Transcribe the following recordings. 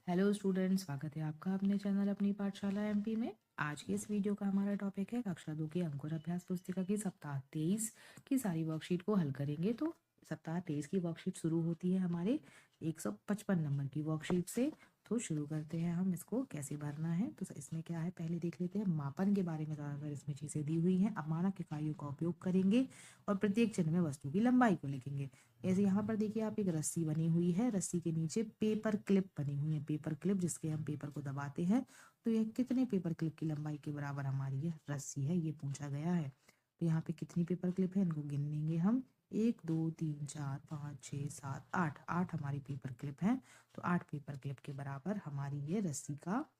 Hello students, स्वागत है आपका अपने चैनल अपनी पाठशाला एमपी में। आज के इस वीडियो का हमारा टॉपिक है कक्षा 2 की अंकुर अभ्यास पुस्तिका की सप्ताह 23 की सारी वर्कशीट को हल करेंगे। तो सप्ताह 23 की वर्कशीट शुरू होती है हमारे 155 नंबर की वर्कशीट से। तो शुरू करते हैं हम इसको कैसे भरना है। तो इसमें क्या है, पहले देख लेते हैं मापन के बारे में। ज़्यादातर इसमें चीज़ें दी हुई हैं। अब मानक इकाइयों का उपयोग करेंगे और प्रत्येक चिन्ह में वस्तु की लंबाई को लिखेंगे। ऐसे यहाँ पर देखिए आप, एक रस्सी बनी हुई है, रस्सी के नीचे पेपर क्लिप बनी हुई है। पेपर क्लिप जिसके हम पेपर को दबाते हैं। तो यह कितने पेपर क्लिप की लंबाई के बराबर हमारी यह रस्सी है, ये पूछा गया है। तो यहाँ पे कितनी पेपर क्लिप है, इनको गिन लेंगे हम। 1 2 3 4 5 6 7 8, 8 हमारी पेपर क्लिप है। तो 8 पेपर क्लिप के बराबर हमारी ये रस्सी का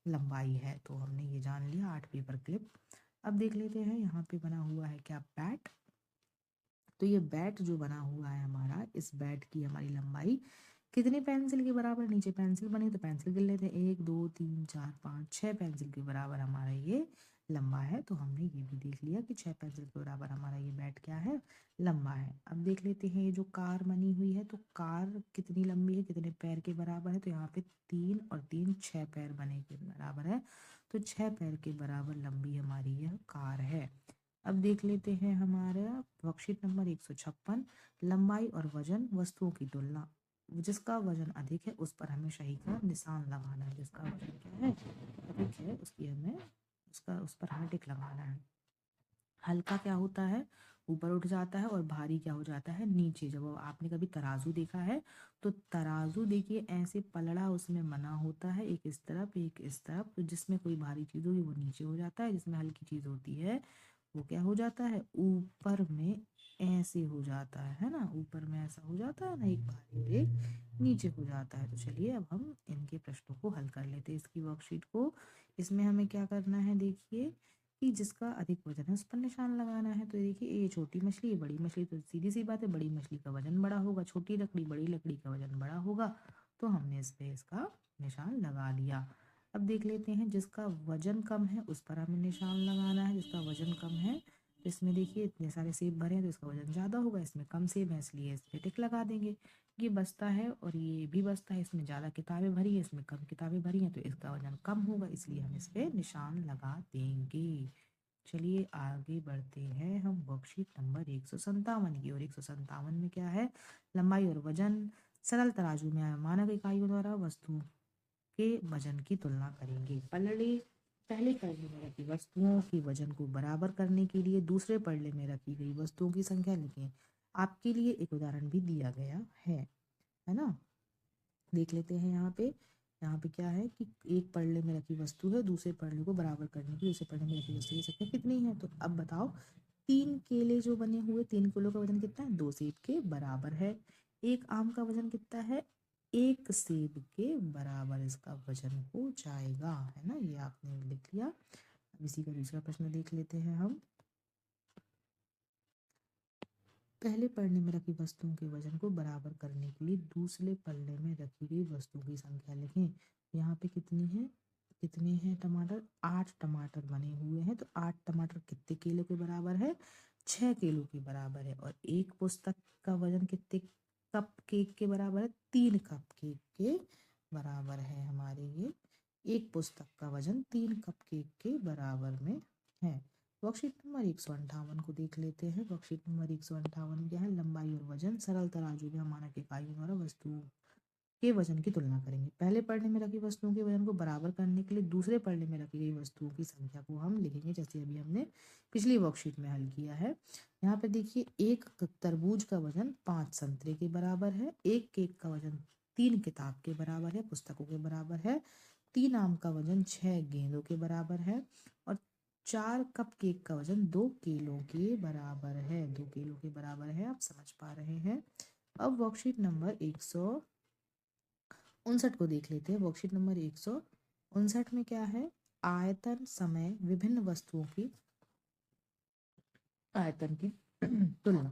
लंबाई है। तो हमने ये जान लिया, 8 पेपर क्लिप। अब देख लेते हैं यहाँ पे बना हुआ है क्या, बैट। तो ये बैट जो बना हुआ है हमारा, इस बैट की हमारी लंबाई कितने पेंसिल के बराबर, नीचे पेंसिल बनी तो पेंसिल गिन लेते हैं। 1 2 3 4 5 6 पेंसिल के बराबर हमारा ये लंबा है। तो हमने ये भी देख लिया कि 6 पेंसिल के बराबर हमारा ये बैट क्या है, लंबा है। अब देख लेते हैं ये जो कार बनी हुई है, तो कार कितनी लंबी है, कितने पैर के बराबर है। तो यहाँ पे 3 और 3 6 पैर बने के बराबर है। तो 6 पैर के बराबर लंबी हमारी यह कार है। अब देख लेते हैं हमारा वर्कशीट नंबर 156, लंबाई और वजन वस्तुओं की तुलना। जिसका वजन अधिक है उस पर हमें सही का निशान लगाना है। जिसका वजन क्या है, अधिक है, उसकी हमें उस पर हमें टिक लगाना है। हल्का क्या होता है, ऊपर उठ जाता है, और भारी क्या हो जाता है, नीचे। जब आपने कभी तराजू देखा है, तो तराजू देखिए ऐसे पलड़ा उसमें बना होता है, एक इस तरफ एक इस तरफ। तो जिसमें कोई भारी चीज होगी वो नीचे हो जाता है, जिसमें हल्की चीज होती है वो क्या हो जाता है, ऊपर में ऐसे हो जाता है ना। ऊपर में ऐसा हो जाता है ना, एक भारी और एक नीचे हो जाता है। तो चलिए अब हम इनके प्रश्नों को हल कर लेते हैं, इसकी वर्कशीट को। इसमें हमें क्या करना है, देखिए कि जिसका अधिक वजन है उस पर निशान लगाना है। तो देखिए ये छोटी मछली, ये बड़ी मछली, तो सीधी सी बात है, बड़ी मछली का वजन बड़ा होगा। छोटी लकड़ी, बड़ी लकड़ी का वजन बड़ा होगा। तो हमने इस पे इसका निशान लगा लिया। अब देख लेते हैं जिसका वजन कम है उस पर हमें निशान लगाना है। जिसका वजन कम है, तो इसमें देखिए इतने सारे सेब भरे हैं तो इसका वजन ज़्यादा होगा। इसमें कम सेब है इसलिए इस पे टिक लगा देंगे। ये बस्ता है और ये भी बस्ता है, इसमें ज़्यादा किताबें भरी है, इसमें कम किताबें भरी हैं, तो इसका वजन कम होगा, इसलिए हम इस पे निशान लगा देंगे। चलिए आगे बढ़ते हैं हम वर्कशीट नंबर 157 की। और 157 में क्या है, लंबाई और वजन सरल तराजू में मानक इकाइयों द्वारा वस्तुओं के वजन की तुलना करेंगे। पहले पल्ले में रखी वस्तुओं की वजन को बराबर करने के लिए दूसरे पल्ले में रखी गई वस्तुओं की संख्या लिखें। आपके लिए एक उदाहरण भी दिया गया है ना। देख लेते हैं यहाँ पे क्या है कि एक पल्ले में रखी वस्तु है, दूसरे पल्ले को बराबर करने की दूसरे पल्ले में रखी वस्तु की संख्या कितनी है। तो अब बताओ, 3 केले जो बने हुए, 3 किलो का वजन कितना है, 2 सेब के बराबर है। एक आम का वजन कितना है, 1 सेब के बराबर इसका वजन हो जाएगा, है ना। ये आपने लिख लिया। अब इसी का दूसरा प्रश्न देख लेते हैं हम। पहले पन्ने में रखी वस्तुओं के वजन को बराबर करने के लिए दूसरे पन्ने में रखी गई वस्तुओं की संख्या लिखें। यहाँ पे कितनी है, कितने हैं टमाटर, 8 टमाटर बने हुए हैं। तो 8 टमाटर कितने किलो के बराबर है, 6 किलो के बराबर है। और एक पुस्तक का वजन कितने कप केक के बराबर है, 3 कप केक के बराबर है हमारे ये। एक पुस्तक का वजन 3 कप केक के बराबर में है। वर्कशीट नंबर 158 को देख लेते हैं। वर्कशीट नंबर 158 क्या है, लंबाई और वजन सरल तराजू में मानक इकाइयों द्वारा वस्तुओं के वजन की तुलना करेंगे। पहले पढ़ने में रखी वस्तुओं के वजन को बराबर करने के लिए दूसरे पढ़ने में रखी गई वस्तुओं की संख्या को हम लिखेंगे, जैसे अभी हमने पिछली वर्कशीट में हल किया है। यहाँ पे देखिए, एक तरबूज का वजन 5 संतरे के बराबर है। एक केक का वजन 3 किताब के बराबर है, पुस्तकों के बराबर है। 3 आम का वजन 6 गेंदों के बराबर है। और 4 कप केक का वजन 2 किलो के बराबर है। 2 किलो के बराबर है, आप समझ पा रहे हैं। अब वर्कशीट नंबर 159 को देख लेते हैं। वर्कशीट नंबर 159 में क्या है, आयतन समय विभिन्न वस्तुओं की आयतन की तुलना।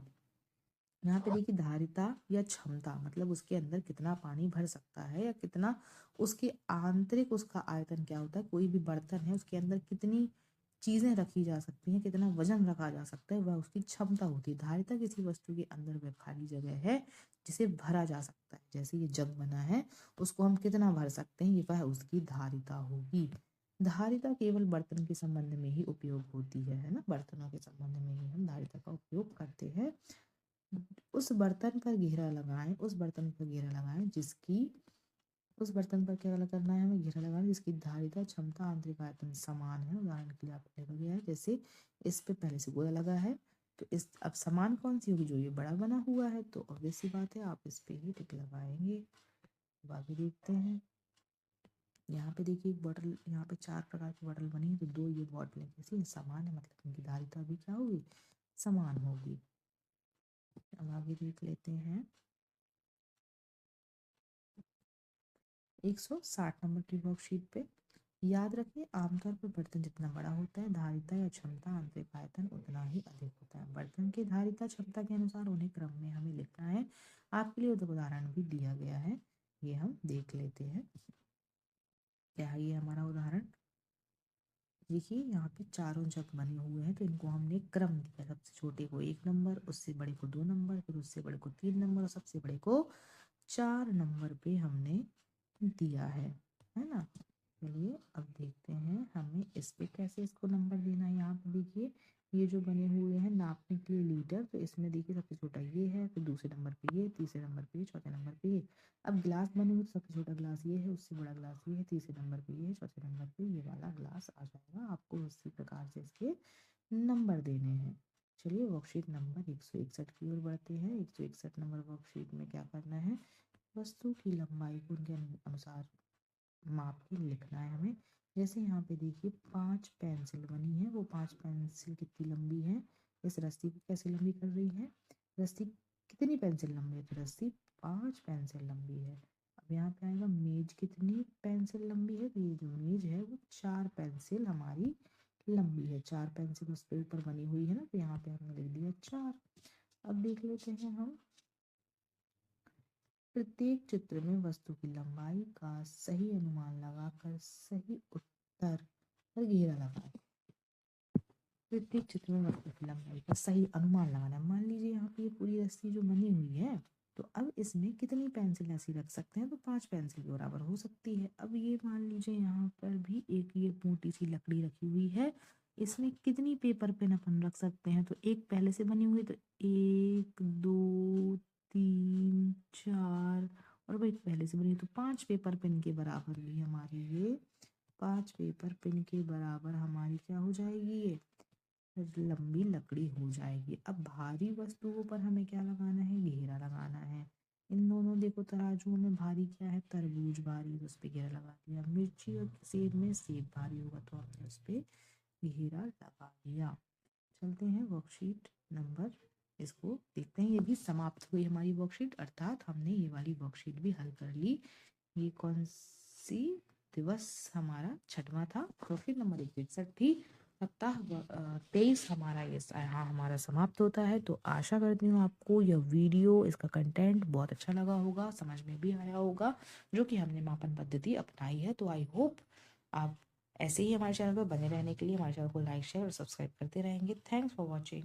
यहाँ पे देखिए, धारिता या क्षमता मतलब उसके अंदर कितना पानी भर सकता है, या कितना उसके आंतरिक उसका आयतन क्या होता है। कोई भी बर्तन है उसके अंदर कितनी चीज़ें रखी जा सकती हैं, कितना वजन रखा जा सकता है, वह उसकी क्षमता होती है। धारिता किसी वस्तु के अंदर वह खाली जगह है जिसे भरा जा सकता है। जैसे ये जग बना है, उसको हम कितना भर सकते हैं, ये वह उसकी धारिता होगी। धारिता केवल बर्तन के संबंध में ही उपयोग होती है ना, बर्तनों के संबंध में ही हम धारिता का उपयोग करते हैं। उस बर्तन पर घेरा लगाएं, उस बर्तन पर घेरा लगाएं जिसकी उस बर्तन पर क्या करना है, हमें घेरा लगाना जिसकी धारिता क्षमता आंतरिक आयतन समान है। उदाहरण के लिए आपको लिखा गया है, जैसे इस पे पहले से गोला लगा है, तो इस अब समान कौन सी होगी, जो ये बड़ा बना हुआ है, तो ऑब्वियस सी बात है आप इस पे ही टिक लगाएंगे। बाकी देखते हैं, यहाँ पे देखिए एक बॉटल, यहाँ पे 4 प्रकार की बॉटल बनी है, तो 2 ये बॉटलें कैसी हैं, समान है, मतलब इनकी धारिता भी क्या होगी, समान होगी। अब आगे देख लेते हैं 160 नंबर की वर्कशीट पे। याद रखिए, आमतौर पर बर्तन जितना बड़ा होता है, धारिता या क्षमता आंतरिक आयतन उतना ही अधिक होता है। बर्तन की धारिता क्षमता के अनुसार उन्हें क्रम में हमें लिखना है। आपके लिए उदाहरण भी दिया गया है, ये हम देख लेते हैं। क्या है ये हमारा उदाहरण, देखिए यहाँ पे चारों जग बने हुए हैं, तो इनको हमने क्रम दिया। सबसे छोटे को 1 नंबर, उससे बड़े को 2 नंबर, फिर उससे बड़े को 3 नंबर और सबसे बड़े को 4 नंबर पे हमने दिया है ना। चलिए अब देखते हैं हमें इस पे कैसे इसको नंबर देना है। यहाँ पे देखिए ये जो बने हुए हैं नापने के लिए लीटर, तो इसमें देखिए सबसे छोटा ये है, फिर दूसरे नंबर पे ये, तीसरे नंबर पे ये, चौथे नंबर पे ये। अब गिलास बने हुए, तो सबसे छोटा गिलास ये है, उससे बड़ा गिलास ये है, तीसरे नंबर पे ये है, चौथे नंबर पे ये वाला गिलास आ जाएगा। आपको उसी प्रकार से इसके नंबर देने हैं। चलिए वर्कशीट नंबर 161 की ओर बढ़ते हैं। 161 नंबर वर्कशीट में क्या करना है, वस्तु की लंबाई को उनके अनुसार माप के लिखना है हमें। जैसे यहाँ पे देखिए 5 पेंसिल बनी है, वो 5 पेंसिल कितनी लंबी है, इस रस्सी को कैसे लंबी कर रही है, रस्सी कितनी पेंसिल लंबी है, तो रस्सी 5 पेंसिल लंबी है। अब यहाँ पे आएगा मेज कितनी पेंसिल लंबी है, तो ये जो मेज है वो 4 पेंसिल हमारी लंबी है। 4 पेंसिल उस पे ऊपर बनी हुई है ना, तो यहाँ पे हमने लिख दिया 4। अब देख लेते हैं हम, प्रत्येक चित्र में वस्तु की लंबाई का सही अनुमान लगाकर सही उत्तर पर घेरा लगाएं। प्रत्येक चित्र में वस्तु की लंबाई का सही अनुमान लगाना है। मान लीजिए यहाँ पे ये पूरी रस्सी जो बनी हुई है, तो अब इसमें कितनी पेंसिल ऐसी रख सकते हैं, तो 5 पेंसिल के बराबर हो सकती है। अब ये मान लीजिए यहाँ पर भी एक ये मोटी सी लकड़ी रखी हुई है, इसमें कितनी पेपर पेन अपन रख सकते हैं, तो एक पहले से बनी हुई है, तो 1 2 3 4 और भाई पहले से बनी, तो 5 पेपर पेन के बराबर हुई हमारी ये, 5 पेपर पेन के बराबर हमारी क्या हो जाएगी, ये लंबी लकड़ी हो जाएगी। अब भारी वस्तुओं पर हमें क्या लगाना है, घेरा लगाना है। इन दोनों देखो तराजुओं में भारी क्या है, तरबूज भारी, तो उस पर घेरा लगा दिया। मिर्ची और सेब में सेब भारी होगा, तो हमने उस पर घेरा लगा दिया। चलते हैं वर्कशीट नंबर, इसको देखते हैं। ये भी समाप्त हुई हमारी वर्कशीट, अर्थात हमने ये वाली वर्कशीट भी हल कर ली। ये कौन सी दिवस हमारा 6वां था, वर्कशीट नंबर 161 थी। सप्ताह 23 हमारा ये यहाँ हमारा समाप्त होता है। तो आशा करती हूँ आपको यह वीडियो, इसका कंटेंट बहुत अच्छा लगा होगा, समझ में भी आया होगा, जो कि हमने मापन पद्धति अपनाई है। तो आई होप आप ऐसे ही हमारे चैनल पर बने रहने के लिए हमारे चैनल को लाइक शेयर और सब्सक्राइब करते रहेंगे। Thanks for watching.